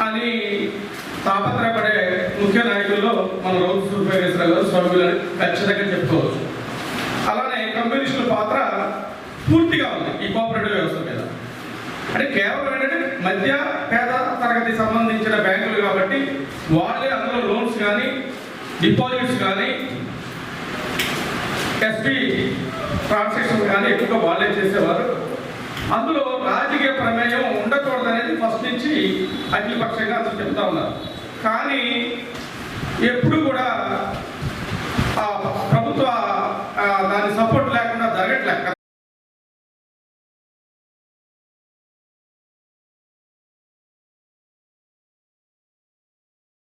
అని తాపత్రయపడే ముఖ్య నాయకుల్లో మన రౌతు సూర్యపేశ్వర గారు స్వామిలని ఖచ్చితంగా చెప్పుకోవచ్చు. అలానే కమ్యూనిస్టుల పాత్ర పూర్తిగా ఉంది ఈ కోఆపరేటివ్ వ్యవస్థ మీద. అంటే కేవలం ఏంటంటే మధ్య పేద తరగతి సంబంధించిన బ్యాంకులు కాబట్టి వాళ్ళే అందులో లోన్స్ కానీ డిపాజిట్స్ కానీ ఎస్పీ ట్రాన్సాక్షన్ కానీ ఎక్కువగా వాళ్ళే చేసేవారు. అందులో రాజకీయ ప్రమేయం ఉండకూడదనేది ఫస్ట్ నుంచి అఖిలపక్షంగా అందరూ చెప్తా ఉన్నారు. కానీ ఎప్పుడు కూడా ప్రభుత్వ దాని సపోర్ట్ లేకుండా జరగట్లేదు.